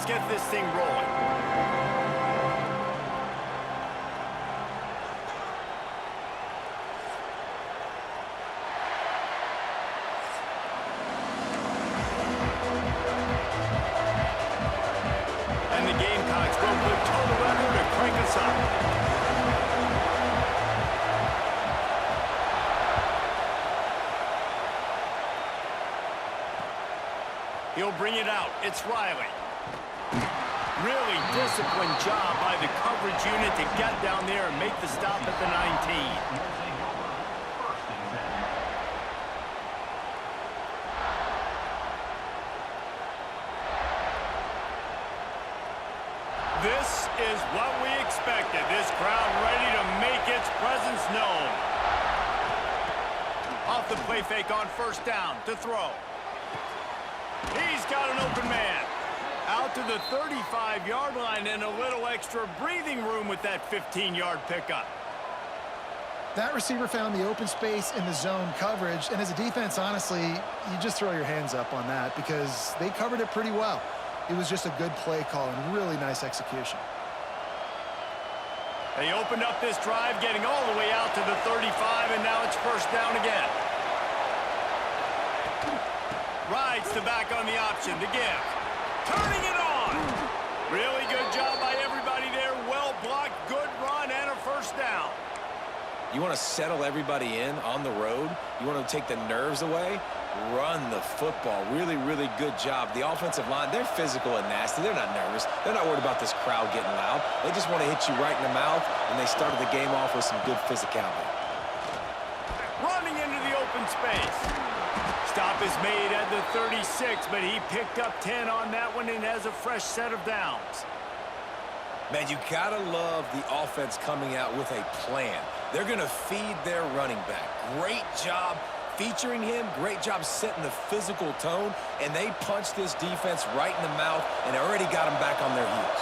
let's get this thing rolling. And the Gamecocks broke the total record to crank us up. He'll bring it out. It's Riley. Really disciplined job by the coverage unit to get down there and make the stop at the 19. This is what we expected. This crowd ready to make its presence known. Off the play fake on first down to throw. He's got an open man. Out to the 35-yard line and a little extra breathing room with that 15-yard pickup. That receiver found the open space in the zone coverage, and as a defense, honestly, you just throw your hands up on that because they covered it pretty well. It was just a good play call and really nice execution. They opened up this drive, getting all the way out to the 35, and now it's first down again. Rides the back on the option to give. Turning it on. Really good job by everybody there. Well blocked, good run, and a first down. You want to settle everybody in on the road? You want to take the nerves away? Run the football. Really, really good job. The offensive line, they're physical and nasty. They're not nervous. They're not worried about this crowd getting loud. They just want to hit you right in the mouth, and they started the game off with some good physicality. Running into the open space. Stop is made at the 36, but he picked up 10 on that one and has a fresh set of downs. Man, you gotta love the offense coming out with a plan. They're gonna feed their running back. Great job featuring him, great job setting the physical tone, and they punched this defense right in the mouth and already got them back on their heels.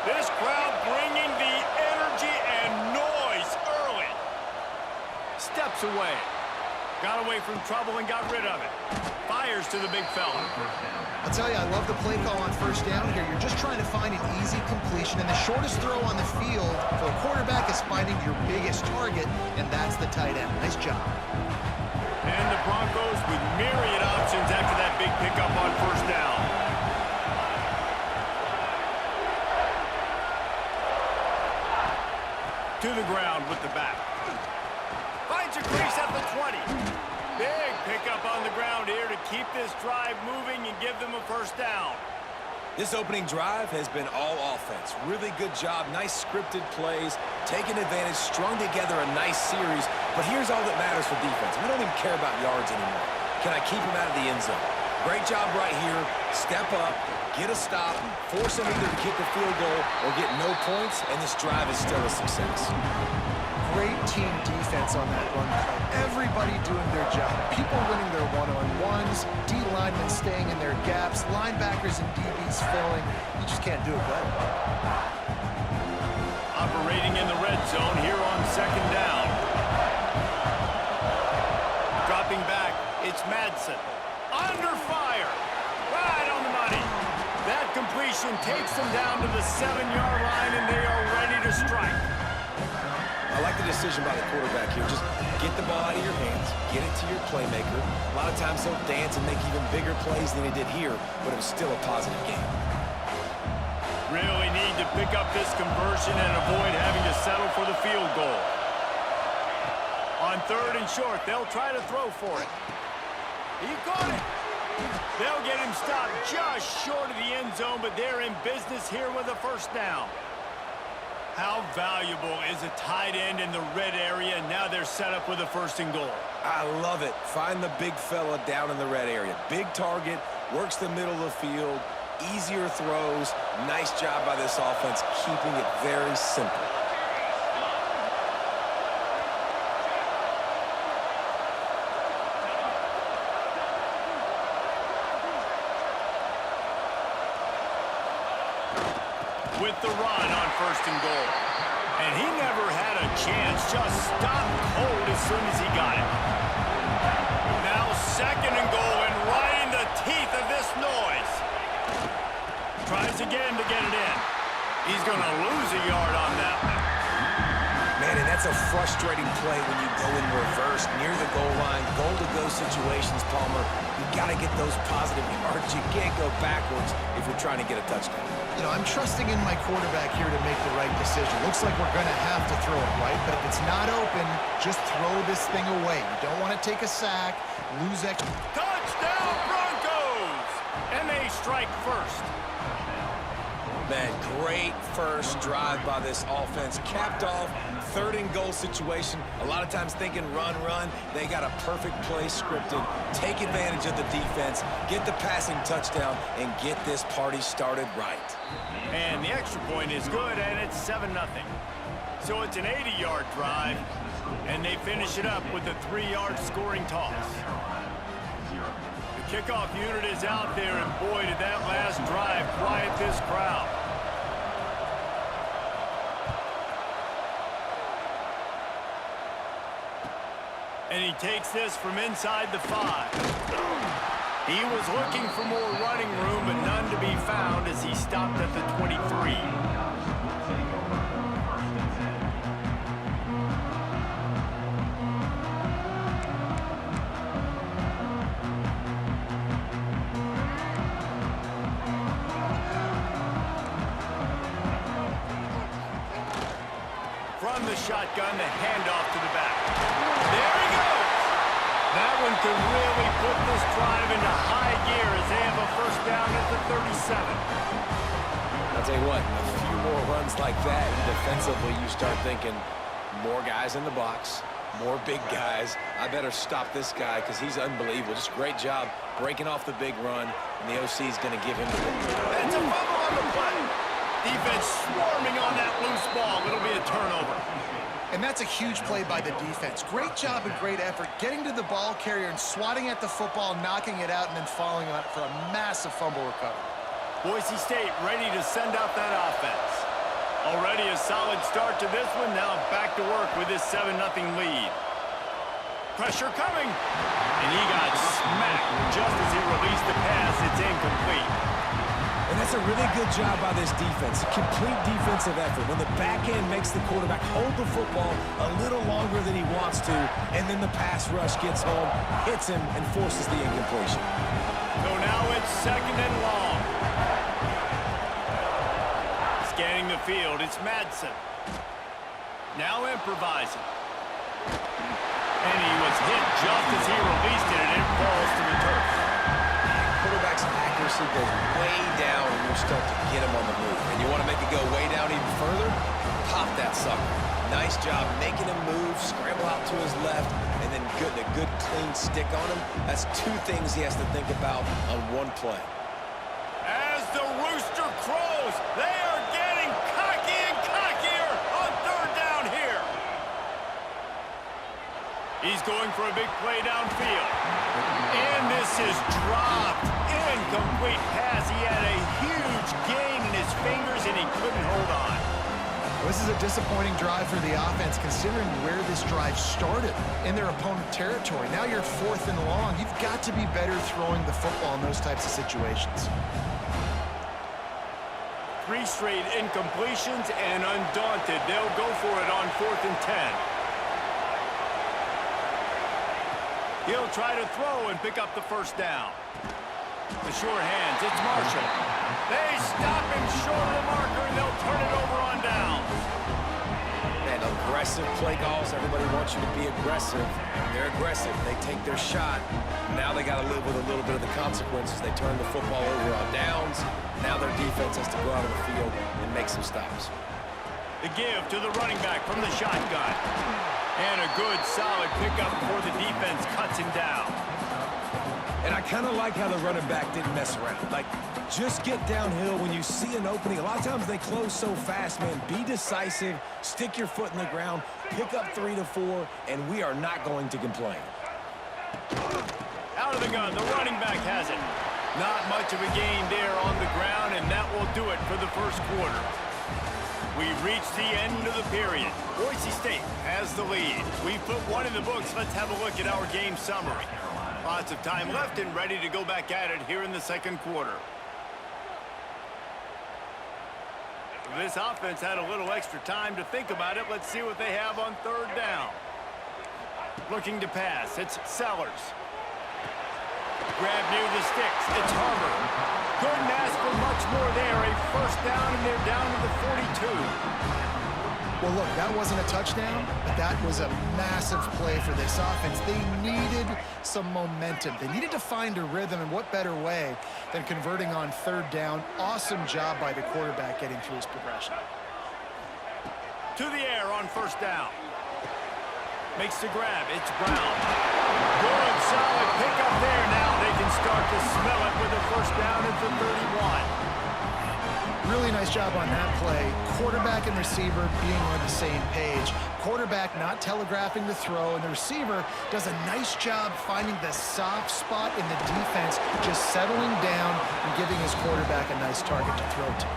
This crowd bringing the energy and noise early. Steps away. Got away from trouble and got rid of it. Fires to the big fella. I'll tell you, I love the play call on first down here. You're just trying to find an easy completion, and the shortest throw on the field for a quarterback is finding your biggest target, and that's the tight end. Nice job. And the Broncos with myriad options after that big pickup on first down. To the ground with the back. Finds a crease at the 20. Big pickup on the ground here to keep this drive moving and give them a first down. This opening drive has been all offense. Really good job, nice scripted plays, taking advantage, strung together a nice series. But here's all that matters for defense. We don't even care about yards anymore. Can I keep him out of the end zone? Great job right here. Step up, get a stop, force him either to kick a field goal or get no points, and this drive is still a success. Great team defense on that run play. Everybody doing their job. People winning their one-on-ones, D-linemen staying in their gaps, linebackers and DBs filling. You just can't do it better. Operating in the red zone here on second down. Dropping back, it's Madsen. Under fire. Right on the money. That completion takes them down to the 7-yard line, and they are ready to strike. I like the decision by the quarterback here. Just get the ball out of your hands, get it to your playmaker. A lot of times he'll dance and make even bigger plays than he did here, but it was still a positive game. Really need to pick up this conversion and avoid having to settle for the field goal. On third and short, they'll try to throw for it. He caught it. They'll get him stopped just short of the end zone, but they're in business here with a first down. How valuable is a tight end in the red area? Now they're set up with a first and goal. I love it. Find the big fella down in the red area. Big target, works the middle of the field, easier throws. Nice job by this offense, keeping it very simple. With the run on first and goal. And he never had a chance, just stopped cold as soon as he got it. Now second and goal, and right in the teeth of this noise. again to get it in. He's going to lose a yard on that one. Man, and that's a frustrating play when you go in reverse near the goal line. Goal-to-go situations, Palmer. You got to get those positive yards. You can't go backwards if you're trying to get a touchdown. You know, I'm trusting in my quarterback here to make the right decision. Looks like we're going to have to throw it, right? But if it's not open, just throw this thing away. You don't want to take a sack, lose extra. Touchdown, Broncos! And they strike first. Man, great first drive by this offense. Capped off, 3rd and goal situation. A lot of times thinking run, run. They got a perfect play scripted. Take advantage of the defense, get the passing touchdown, and get this party started right. And the extra point is good, and it's 7-0. So it's an 80-yard drive, and they finish it up with a 3-yard scoring toss. The kickoff unit is out there, and boy, did that last drive quiet this crowd. And he takes this from inside the 5. He was looking for more running room, but none to be found as he stopped at the 23. From the shotgun, the handoff to the back. There he goes! That one could really put this drive into high gear as they have a first down at the 37. I'll tell you what, a few more runs like that, defensively you start thinking more guys in the box, more big guys. I better stop this guy because he's unbelievable. Just great job breaking off the big run, and the OC is going to give him the ball. It's a fumble on the play. Defense swarming on that loose ball. It'll be a turnover. And that's a huge play by the defense. Great job and great effort getting to the ball carrier and swatting at the football, knocking it out, and then falling on it for a massive fumble recovery. Boise State ready to send out that offense. Already a solid start to this one. Now back to work with this 7-0 lead. Pressure coming. And he got smacked just as he released the pass. It's incomplete. And that's a really good job by this defense. A complete defensive effort. When the back end makes the quarterback hold the football a little longer than he wants to, and then the pass rush gets home, hits him, and forces the incompletion. So now it's 2nd and long. Scanning the field, it's Madsen. Now improvising. And he was hit just as he released it, and it falls to the turf. Quarterback's accuracy goes way down when you start to get him on the move. And you want to make it go way down even further? Pop that sucker. Nice job making him move, scramble out to his left, and then getting a good clean stick on him. That's 2 things he has to think about on one play. As the rooster crows, they are getting cocky and cockier on 3rd down here. He's going for a big play downfield. And this is dropped. Incomplete pass. He had a huge gain in his fingers, and he couldn't hold on. This is a disappointing drive for the offense, considering where this drive started in their opponent territory. Now you're 4th and long. You've got to be better throwing the football in those types of situations. 3 straight incompletions, and undaunted, they'll go for it on 4th and 10. He'll try to throw and pick up the first down. The sure hands, it's Marshall. They stop him short of the marker, and they'll turn it over on downs. And aggressive play calls. Everybody wants you to be aggressive. They're aggressive. They take their shot. Now they got to live with a little bit of the consequences. They turn the football over on downs. Now their defense has to go out of the field and make some stops. The give to the running back from the shotgun. And a good, solid pickup before the defense cuts him down. And I kind of like how the running back didn't mess around. Like, just get downhill when you see an opening. A lot of times they close so fast, man. Be decisive, stick your foot in the ground, pick up 3 to 4, and we are not going to complain. Out of the gun, the running back has it. Not much of a gain there on the ground, and that will do it for the first quarter. We've reached the end of the period. Boise State has the lead. We've put one in the books. Let's have a look at our game summary. Lots of time left and ready to go back at it here in the second quarter. This offense had a little extra time to think about it. Let's see what they have on third down. Looking to pass. It's Sellers. Grab near the sticks. It's Harbor. Couldn't ask for much more there. A first down, and they're down to the 42. Well, look, that wasn't a touchdown, but that was a massive play for this offense. They needed some momentum. They needed to find a rhythm, and what better way than converting on third down. Awesome job by the quarterback getting through his progression. To the air on first down. Makes the grab. It's Brown. Good, solid pickup there. Now they can start to smell it with a first down at the 31. Really nice job on that play. Quarterback and receiver being on the same page. Quarterback not telegraphing the throw, and the receiver does a nice job finding the soft spot in the defense, just settling down and giving his quarterback a nice target to throw to.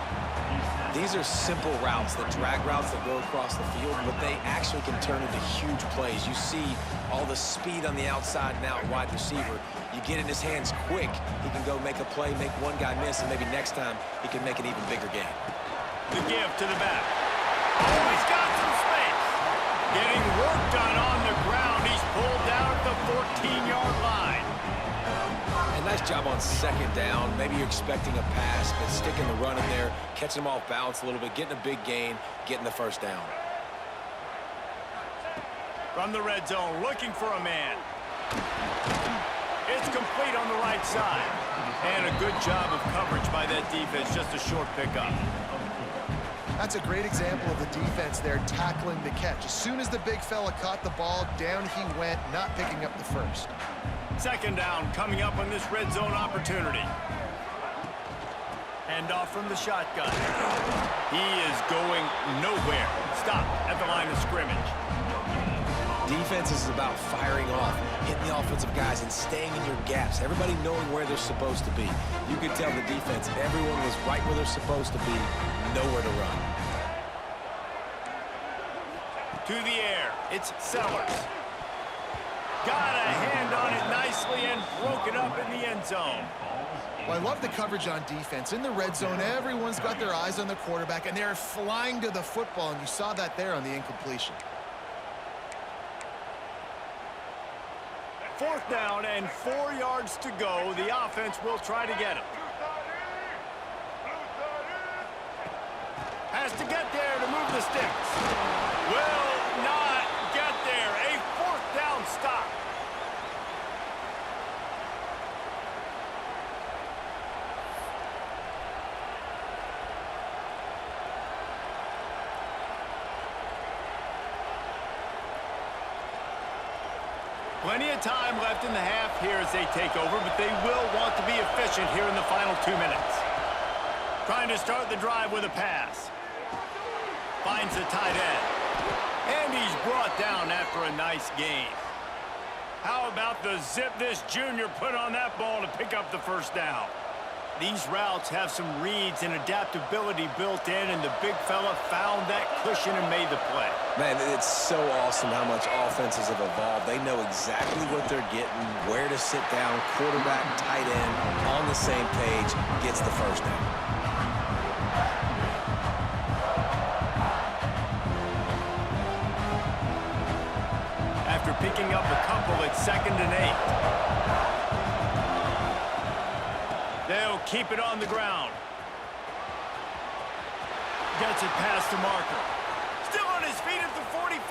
These are simple routes, the drag routes that go across the field, but they actually can turn into huge plays. You see all the speed on the outside and out wide receiver. You get in his hands quick, he can go make a play, make one guy miss, and maybe next time he can make an even bigger gain. The give to the back. Oh, he's got some space. Getting work done on the ground. He's pulled down at the 14-yard line. And nice job on second down. Maybe you're expecting a pass, but sticking the run in there, catching him off balance a little bit, getting a big gain, getting the first down. From the red zone, looking for a man. It's complete on the right side. And a good job of coverage by that defense, just a short pickup. That's a great example of the defense there tackling the catch. As soon as the big fella caught the ball, down he went, not picking up the first. Second down coming up on this red zone opportunity. Hand off from the shotgun. He is going nowhere. Stop at the line of scrimmage. Defense is about firing off, hitting the offensive guys, and staying in your gaps. Everybody knowing where they're supposed to be. You could tell the defense, everyone was right where they're supposed to be, nowhere to run. To the air, it's Sellers. Got a hand on it nicely and broke it up in the end zone. Well, I love the coverage on defense. In the red zone, everyone's got their eyes on the quarterback, and they're flying to the football, and you saw that there on the incompletion. Fourth down and 4 yards to go. The offense will try to get it. Has to get there to move the sticks. Will not get there. A fourth down stop. Plenty of time left in the half here as they take over, but they will want to be efficient here in the final 2 minutes. Trying to start the drive with a pass. Finds the tight end. And he's brought down after a nice gain. How about the zip this junior put on that ball to pick up the first down? These routes have some reads and adaptability built in, and the big fella found that cushion and made the play. Man, it's so awesome how much offenses have evolved. They know exactly what they're getting, where to sit down, quarterback, tight end, on the same page, gets the first down. After picking up a couple, it's 2nd and 8. They'll keep it on the ground. Gets it past the marker. Still on his feet at the 45.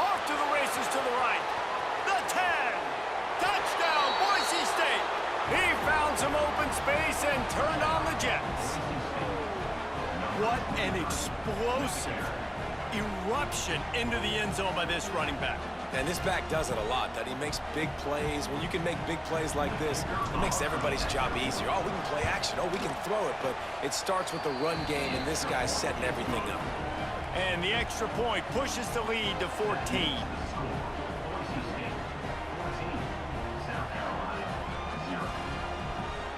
Off to the races to the right. The 10. Touchdown, Boise State. He found some open space and turned on the Jets. What an explosive eruption into the end zone by this running back. And this back does it a lot, that he makes big plays. When you can make big plays like this, it makes everybody's job easier. Oh, we can play action. Oh, we can throw it. But it starts with the run game, and this guy's setting everything up. And the extra point pushes the lead to 14.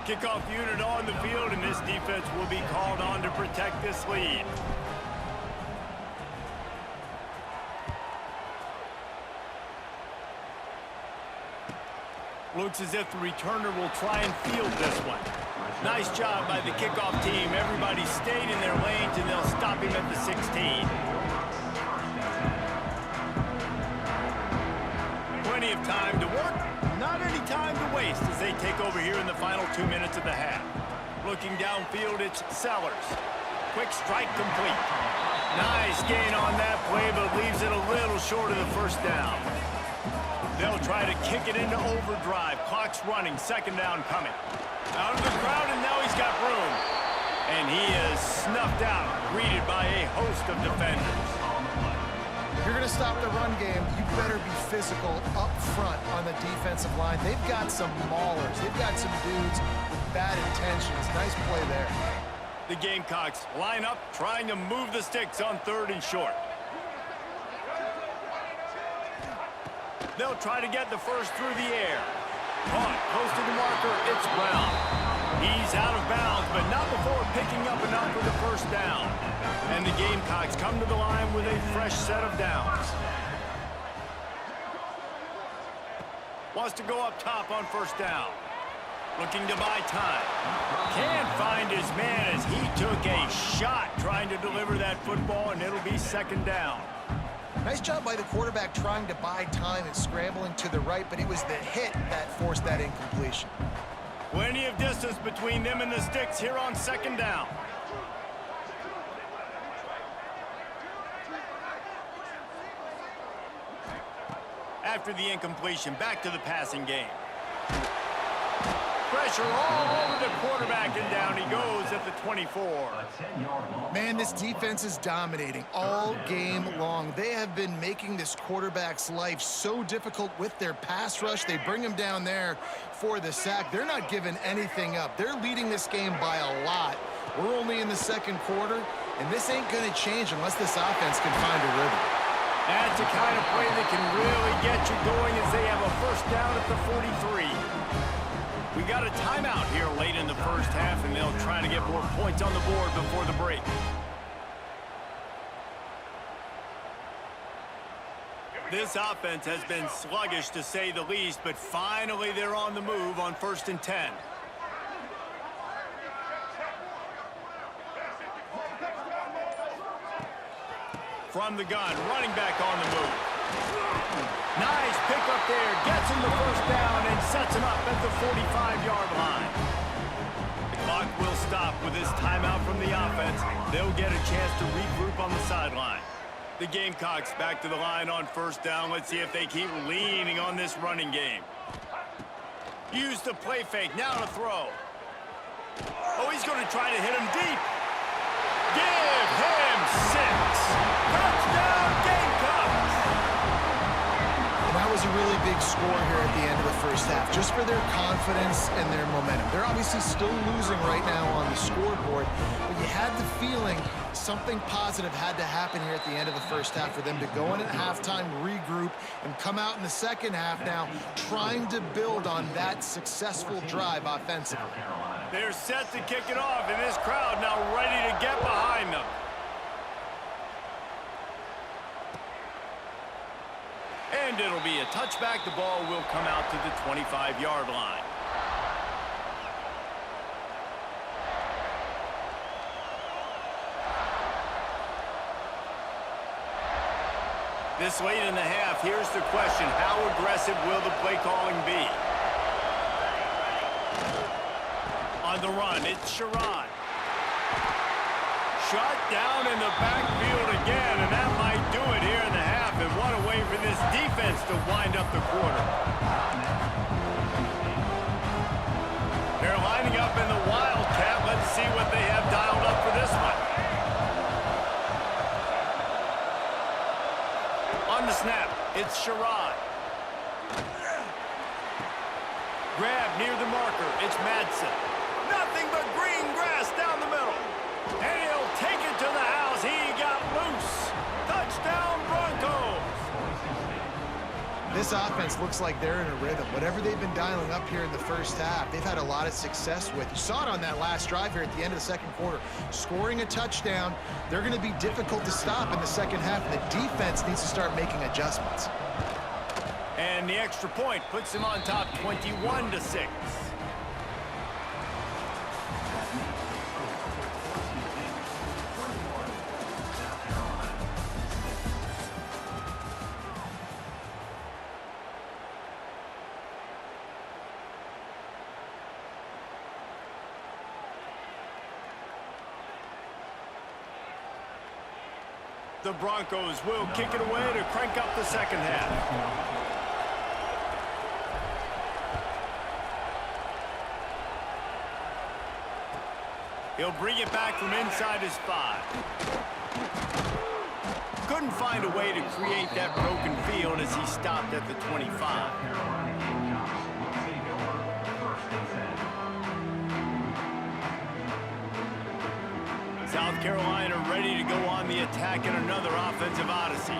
Kickoff unit on the field, and this defense will be called on to protect this lead. Looks as if the returner will try and field this one. Nice job by the kickoff team. Everybody stayed in their lanes, and they'll stop him at the 16. Plenty of time to work, not any time to waste as they take over here in the final 2 minutes of the half. Looking downfield, it's Sellers. Quick strike complete. Nice gain on that play, but leaves it a little short of the first down. They'll try to kick it into overdrive. Clock's running, second down coming. Out of the crowd, and now he's got room. And he is snuffed out, greeted by a host of defenders. If you're going to stop the run game, you better be physical up front on the defensive line. They've got some maulers. They've got some dudes with bad intentions. Nice play there. The Gamecocks line up, trying to move the sticks on 3rd and short. They'll try to get the first through the air. Caught close to the marker, it's Brown. He's out of bounds, but not before picking up enough for the first down. And the Gamecocks come to the line with a fresh set of downs. Wants to go up top on first down. Looking to buy time. Can't find his man as he took a shot trying to deliver that football, and it'll be second down. Nice job by the quarterback trying to buy time and scrambling to the right, but it was the hit that forced that incompletion. Plenty of distance between them and the sticks here on second down. After the incompletion, back to the passing game. Pressure all over the quarterback, and down he goes at the 24. Man, this defense is dominating all game long. They have been making this quarterback's life so difficult with their pass rush. They bring him down there for the sack. They're not giving anything up. They're leading this game by a lot. We're only in the second quarter, and this ain't going to change unless this offense can find a rhythm. That's the kind of play that can really get you going as they have a first down at the 43. We got a timeout here late in the first half, and they'll try to get more points on the board before the break. This offense has been sluggish to say the least, but finally they're on the move on 1st and 10. From the gun, running back on the move. Nice pick up there, gets him the first down and sets him up at the 45-yard line. The clock will stop with this timeout from the offense. They'll get a chance to regroup on the sideline. The Gamecocks back to the line on first down. Let's see if they keep leaning on this running game. Use the play fake, now to throw. Oh, he's going to try to hit him deep. Give him 6. Touchdown, Gamecocks! And that was a really big score here at the end of the first half, just for their confidence and their momentum. They're obviously still losing right now on the scoreboard, but you had the feeling something positive had to happen here at the end of the first half for them to go in at halftime, regroup, and come out in the second half now trying to build on that successful drive offensively. They're set to kick it off, and this crowd now ready to get behind them. And it'll be a touchback. The ball will come out to the 25-yard line. This late in the half, here's the question. How aggressive will the play calling be? On the run, it's Sherrod. Shot down in the backfield again, and that might do it here in the half. And what a way for this defense to wind up the quarter. They're lining up in the Wildcat. Let's see what they have dialed up for this one. On the snap, it's Sherrod. Grab near the marker, it's Madsen. Nothing but green grass down the middle. And he'll take it to the house. He got loose. Touchdown, Broncos. This offense looks like they're in a rhythm. Whatever they've been dialing up here in the first half, they've had a lot of success with. You saw it on that last drive here at the end of the second quarter. Scoring a touchdown, they're going to be difficult to stop in the second half. The defense needs to start making adjustments. And the extra point puts him on top 21-6. The Broncos will kick it away to crank up the second half. He'll bring it back from inside his 5. Couldn't find a way to create that broken field as he stopped at the 25. South Carolina ready to go on the attack in another offensive odyssey.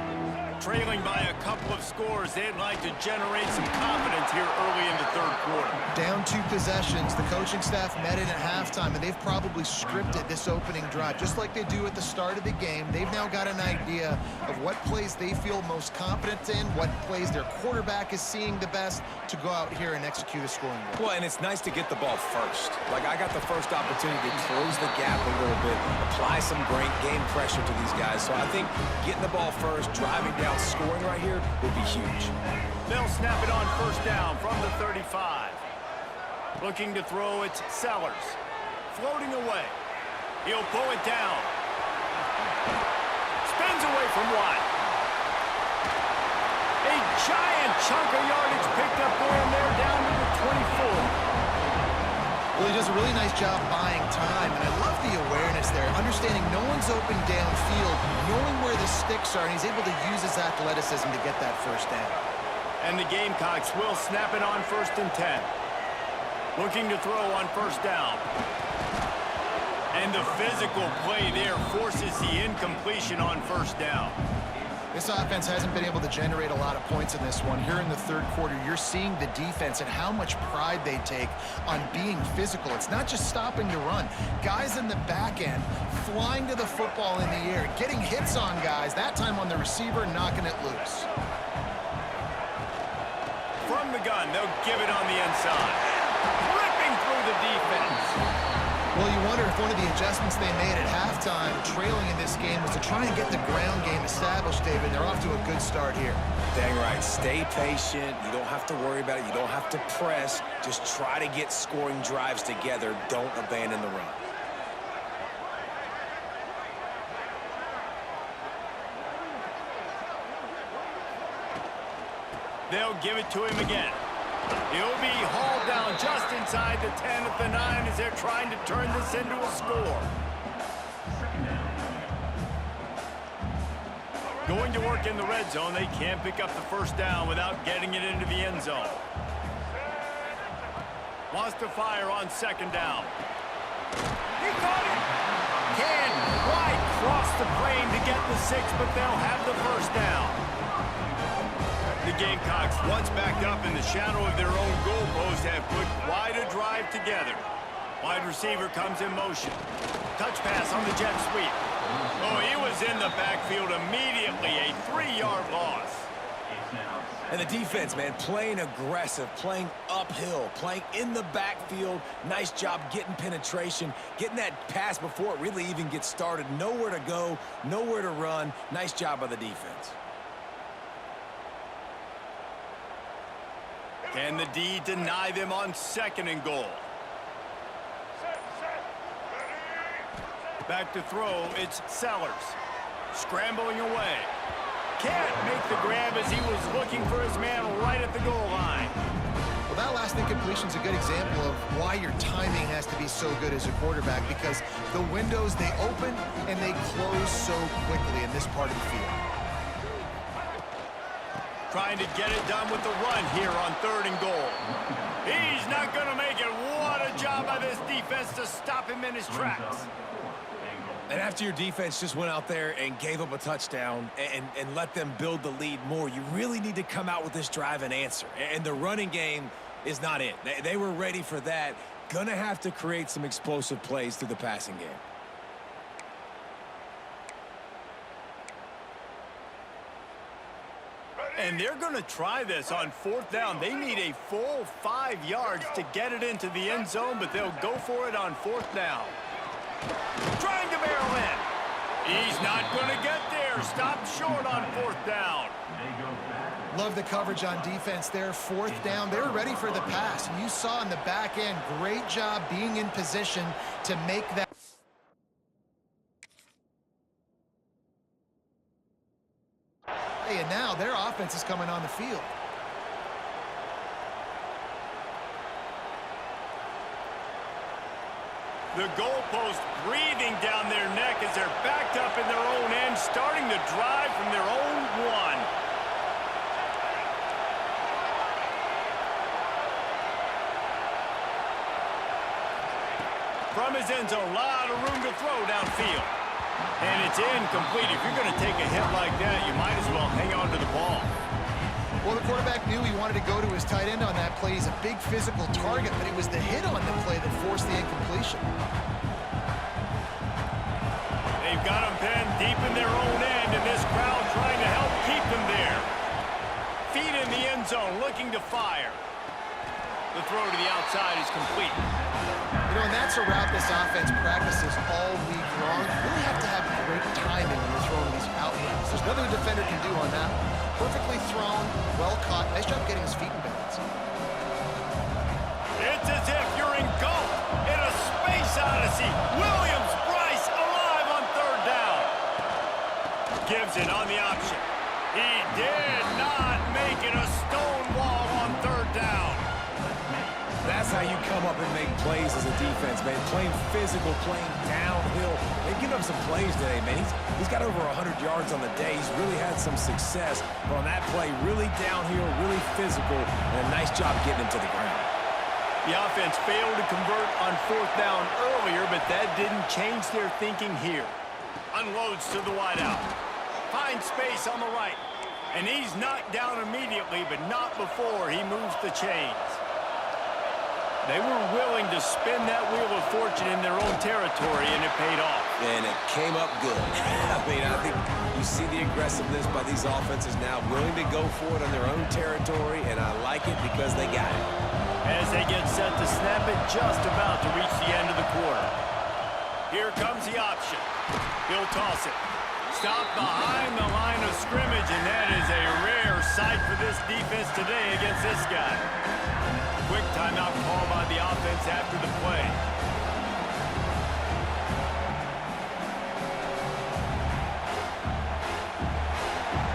Trailing by a couple of scores, they'd like to generate some confidence here early in the third quarter. Down 2 possessions. The coaching staff met in at halftime, and they've probably scripted this opening drive. Just like they do at the start of the game, they've now got an idea of what plays they feel most confident in, what plays their quarterback is seeing the best to go out here and execute a scoring goal. Well, and it's nice to get the ball first. Like, I got the first opportunity to close the gap a little bit, apply some great game pressure to these guys. So I think getting the ball first, driving down, scoring right here will be huge. They'll snap it on first down from the 35. Looking to throw, it's Sellers. Floating away. He'll pull it down. Spins away from Watt. A giant chunk of yardage picked up there and they're down to the 24. Well, he does a really nice job buying time, and I love the awareness there, understanding no one's open downfield, knowing where the sticks are, and he's able to use his athleticism to get that first down. And the Gamecocks will snap it on 1st and 10. Looking to throw on first down. And the physical play there forces the incompletion on first down. This offense hasn't been able to generate a lot of points in this one. Here in the third quarter, you're seeing the defense and how much pride they take on being physical. It's not just stopping to run. Guys in the back end flying to the football in the air, getting hits on guys, that time on the receiver, knocking it loose. From the gun, they'll give it on the inside. Ripping through the defense. Well, you wonder if one of the adjustments they made at halftime, trailing in this game, was to try and get the ground game established, David. They're off to a good start here. Dang right. Stay patient. You don't have to worry about it. You don't have to press. Just try to get scoring drives together. Don't abandon the run. They'll give it to him again. He'll be hauled down just inside the 10 at the 9 as they're trying to turn this into a score. Going to work in the red zone. They can't pick up the first down without getting it into the end zone. Lost to fire on second down. He caught it. Can't quite cross the plane to get the 6, but they'll have the first down. The Gamecocks, once backed up in the shadow of their own goalpost, have put quite a drive together. Wide receiver comes in motion. Touch pass on the jet sweep. Oh, he was in the backfield immediately. A 3-yard loss. And the defense, man, playing aggressive, playing uphill, playing in the backfield. Nice job getting penetration, getting that pass before it really even gets started. Nowhere to go, nowhere to run. Nice job by the defense. Can the D deny them on 2nd and goal? Back to throw, it's Sellers. Scrambling away. Can't make the grab as he was looking for his man right at the goal line. Well, that last incompletion is a good example of why your timing has to be so good as a quarterback, because the windows, they open and they close so quickly in this part of the field. Trying to get it done with the run here on 3rd and goal. He's not going to make it. What a job by this defense to stop him in his tracks. And after your defense just went out there and gave up a touchdown and let them build the lead more, you really need to come out with this drive and answer. And the running game is not it. They were ready for that. Gonna have to create some explosive plays through the passing game. And they're going to try this on 4th down. They need a full 5 yards to get it into the end zone, but they'll go for it on 4th down. Trying to barrel in. He's not going to get there. Stopped short on 4th down. Love the coverage on defense there. 4th down. They were ready for the pass. And you saw in the back end, great job being in position to make that. offense is coming on the field. The goalpost breathing down their neck as they're backed up in their own end, starting to drive from their own one. From his end zone, a lot of room to throw downfield. And it's incomplete. If you're going to take a hit like that, you might as well hang on to the ball. Well, the quarterback knew he wanted to go to his tight end on that play. He's a big physical target, but it was the hit on the play that forced the incompletion. They've got him pinned deep in their own end, and this crowd trying to help keep them there. Feet in the end zone, looking to fire. The throw to the outside is complete. You know, and that's a route this offense practices all week long. You really have to have great timing when you're throwing these out routes. There's nothing a defender can do on that. Perfectly thrown, well caught. Nice job getting his feet in balance. It's as if you're engulfed in a space odyssey. Williams-Brice alive on third down. Gives it on the option. He did not make it a stone wall on third down. That's how you come up and make plays as a defense, man. Playing physical, playing downhill. They've given up some plays today, man. He's got over 100 yards on the day. He's really had some success. But on that play, really downhill, really physical, and a nice job getting him to the ground. The offense failed to convert on fourth down earlier, but that didn't change their thinking here. Unloads to the wideout. Finds space on the right. And he's knocked down immediately, but not before he moves the chains. They were willing to spin that wheel of fortune in their own territory, and it paid off. And it came up good. I mean, I think you see the aggressiveness by these offenses now, willing to go for it on their own territory, and I like it because they got it. As they get set to snap it, just about to reach the end of the quarter. Here comes the option. He'll toss it. Stop behind the line of scrimmage, and that is a rare sight for this defense today against this guy. Quick timeout call by the offense after the play.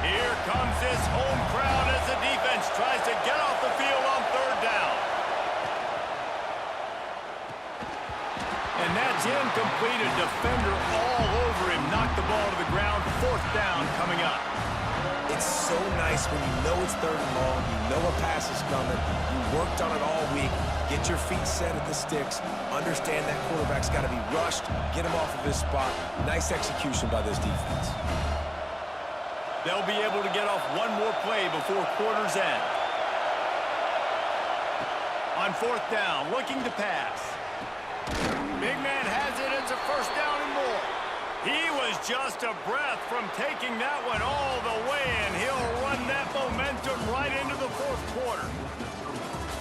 Here comes this home crowd as the defense tries to get off the field on third down. And that's incomplete. A defender all over him. Knocked the ball to the ground. Fourth down coming up. It's so nice when you know it's third and long, you know a pass is coming, you worked on it all week, get your feet set at the sticks, understand that quarterback's got to be rushed, get him off of his spot. Nice execution by this defense. They'll be able to get off one more play before quarter's end. On fourth down, looking to pass. Big man has it. It's a first down and more. He was just a breath from taking that one all the way, and he'll run that momentum right into the fourth quarter.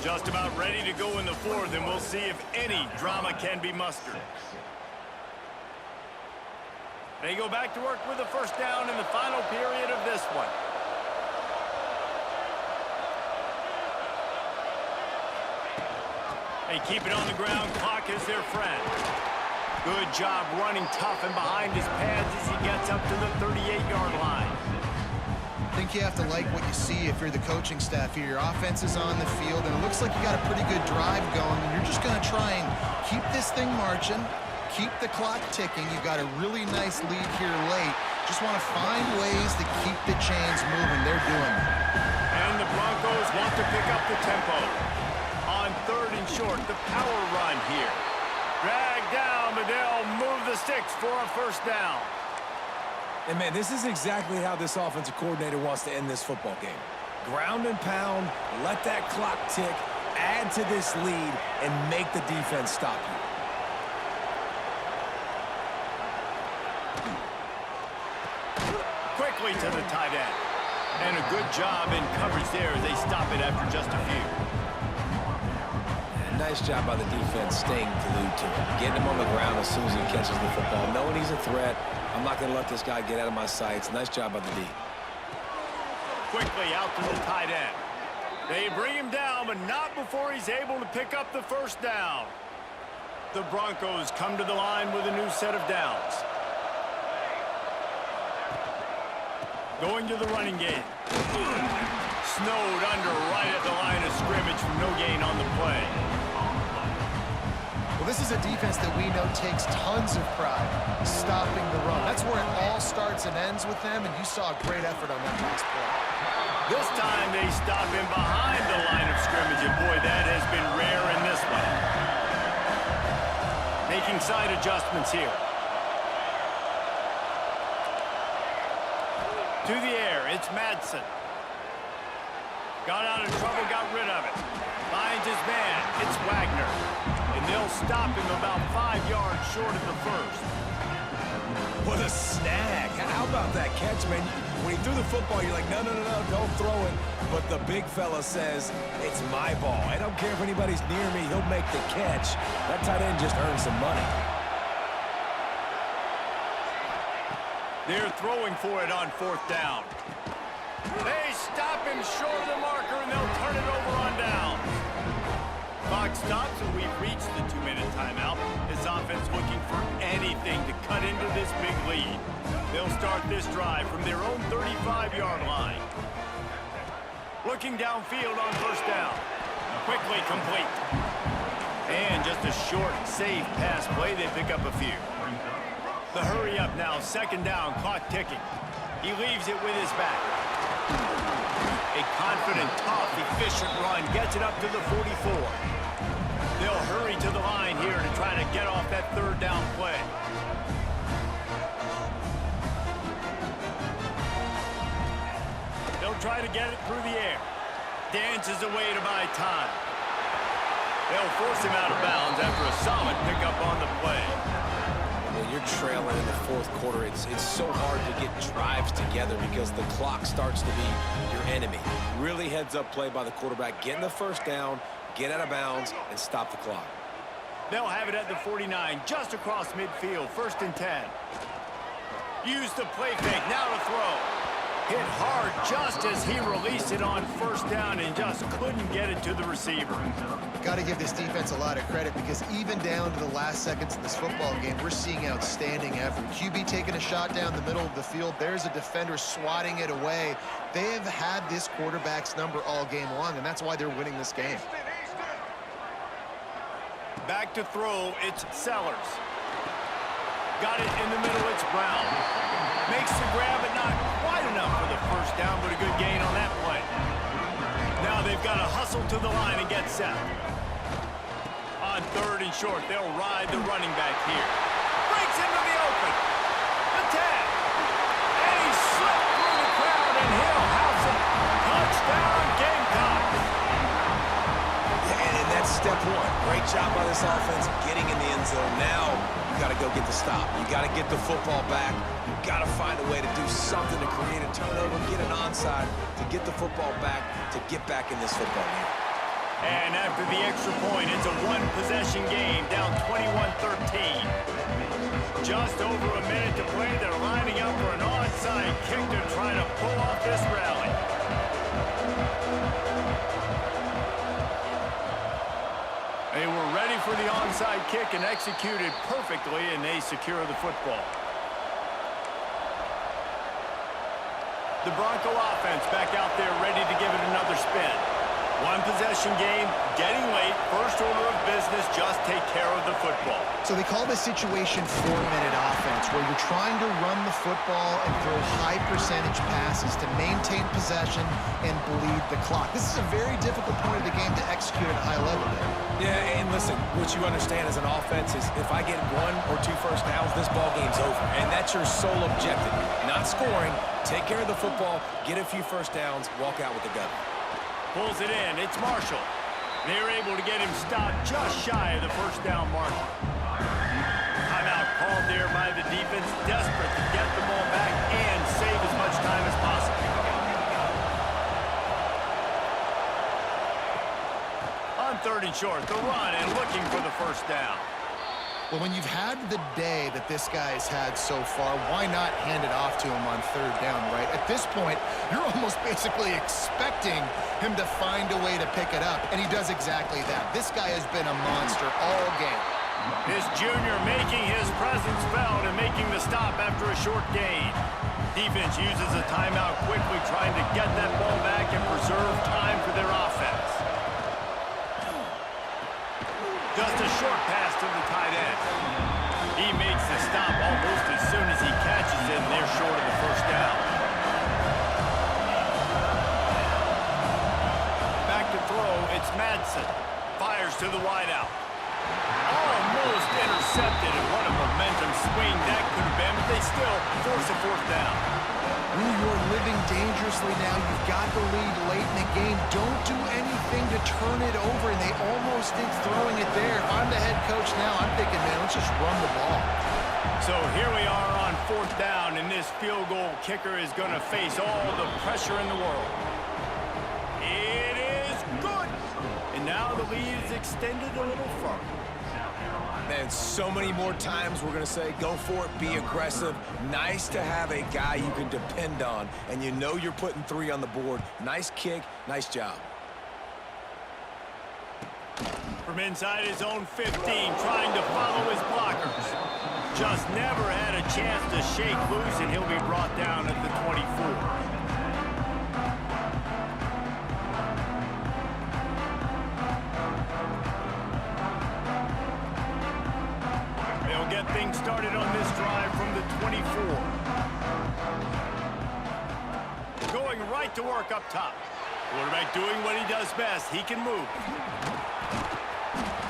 Just about ready to go in the fourth, and we'll see if any drama can be mustered. They go back to work with the first down in the final period of this one. They keep it on the ground. Clock is their friend. Good job running tough and behind his pads as he gets up to the 38-yard line. I think you have to like what you see if you're the coaching staff here. Your offense is on the field, and it looks like you got a pretty good drive going, and you're just going to try and keep this thing marching, keep the clock ticking. You've got a really nice lead here late. Just want to find ways to keep the chains moving. They're doing it. And the Broncos want to pick up the tempo. On third and short, the power run here. Drag down, but they'll move the sticks for a first down. And, man, this is exactly how this offensive coordinator wants to end this football game. Ground and pound, let that clock tick, add to this lead, and make the defense stop you. Quickly to the tight end. And a good job in coverage there as they stop it after just a few. Nice job by the defense staying glued to him. Getting him on the ground as soon as he catches the football. Knowing he's a threat, I'm not going to let this guy get out of my sights. Nice job by the D. Quickly out to the tight end. They bring him down, but not before he's able to pick up the first down. The Broncos come to the line with a new set of downs. Going to the running game. Snowed under right at the line of scrimmage from no gain on the play. Well, this is a defense that we know takes tons of pride stopping the run. That's where it all starts and ends with them, and you saw a great effort on that last play. This time they stop him behind the line of scrimmage, and boy, that has been rare in this one. Making side adjustments here. To the air, it's Madsen. Got out of trouble, got rid of it. Finds his man, it's Wagner. And they'll stop him about 5 yards short of the first. What a snag. How about that catch, man? When he threw the football, you're like, no, don't throw it. But the big fella says, it's my ball. I don't care if anybody's near me. He'll make the catch. That tight end just earned some money. They're throwing for it on 4th down. They stop him short of the marker, and they'll turn it over on downs. Clock stops, and we've reached the 2-minute timeout. This offense looking for anything to cut into this big lead. They'll start this drive from their own 35-yard line. Looking downfield on 1st down. Quickly complete. And just a short, safe pass play. They pick up a few. The hurry up now, 2nd down, clock ticking. He leaves it with his back. A confident, tough, efficient run gets it up to the 44. They'll hurry to the line here to try to get off that 3rd down play. They'll try to get it through the air. Dances away to buy time. They'll force him out of bounds after a solid pickup on the play. When you're trailing in the 4th quarter, it's so hard to get drives together because the clock starts to be your enemy. Really heads-up play by the quarterback. Get in the 1st down, get out of bounds, and stop the clock. They'll have it at the 49, just across midfield, 1st and 10. Use the play fake, now to throw. Hit hard just as he released it on 1st down and just couldn't get it to the receiver. Got to give this defense a lot of credit because even down to the last seconds of this football game, we're seeing outstanding effort. QB taking a shot down the middle of the field. There's a defender swatting it away. They have had this quarterback's number all game long, and that's why they're winning this game. Back to throw, it's Sellers. Got it in the middle, it's Brown. Makes the grab, but not quite enough for the 1st down, but a good gain on that play. Now they've got to hustle to the line and get set. On 3rd and short, they'll ride the running back here. Breaks into the open. The tag. And he slipped through the crowd, and he'll house it. Touchdown, Gamecocks. And that's step 1. Great job by this offense getting in the end zone. Now you got to go get the stop. You got to get the football back. You got to find a way to do something to create a turnover, get an onside, to get the football back, to get back in this football game. And after the extra point, it's a 1-possession game, down 21-13. Just over a minute to play. They're lining up for an onside kick to try to pull off this rally. They were ready for the onside kick and executed perfectly, and they secure the football. The Bronco offense back out there ready to give it another spin. 1-possession game, getting late, first order of business, just take care of the football. So they call this situation 4-minute offense, where you're trying to run the football and throw high percentage passes to maintain possession and bleed the clock. This is a very difficult point of the game to execute at a high level there. Yeah, and listen, what you understand as an offense is if I get 1 or 2 first downs, this ball game's over. And that's your sole objective. Not scoring, take care of the football, get a few first downs, walk out with the gun. Pulls it in, it's Marshall. They're able to get him stopped just shy of the 1st down mark. Timeout called there by the defense, desperate to get the ball back and save as much time as possible. On 3rd and short, the run and looking for the 1st down. Well, when you've had the day that this guy's had so far, why not hand it off to him on 3rd down, right? At this point, you're almost basically expecting him to find a way to pick it up, and he does exactly that. This guy has been a monster all game. This junior making his presence felt and making the stop after a short gain. Defense uses a timeout quickly, trying to get that ball back and preserve time for their offense. Just a short pass to the tight end. He makes the stop almost as soon as he catches it, and they're short of the first down. Back to throw, it's Madsen. Fires to the wideout. Almost intercepted, and what a momentum swing that could have been, but they still force a fourth down. Ooh, you're living dangerously now. You've got the lead late in the game. Don't do anything to turn it over, and they almost think throwing it there. If I'm the head coach now, I'm thinking, man, let's just run the ball. So here we are on fourth down, and this field goal kicker is going to face all the pressure in the world. It is good. And now the lead is extended a little further. Man, so many more times we're going to say, go for it, be aggressive. Nice to have a guy you can depend on, and you know you're putting 3 on the board. Nice kick, nice job. From inside his own 15, trying to follow his blockers. Just never had a chance to shake loose, and he'll be brought down at the 24. Get things started on this drive from the 24. Going right to work up top. Quarterback doing what he does best. He can move.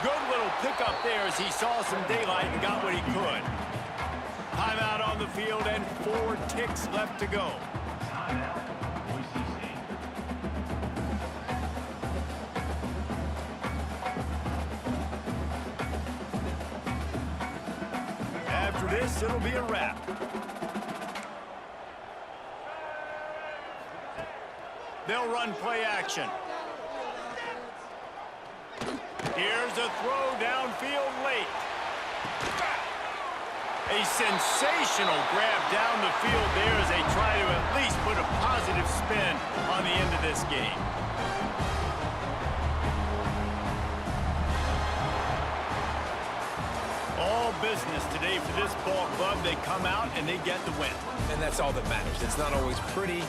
Good little pickup there as he saw some daylight and got what he could. Timeout on the field and 4 ticks left to go. After this, it'll be a wrap. They'll run play action. Here's a throw downfield late. A sensational grab down the field there as they try to at least put a positive spin on the end of this game. All business today for this ball club. They come out and they get the win. And that's all that matters. It's not always pretty.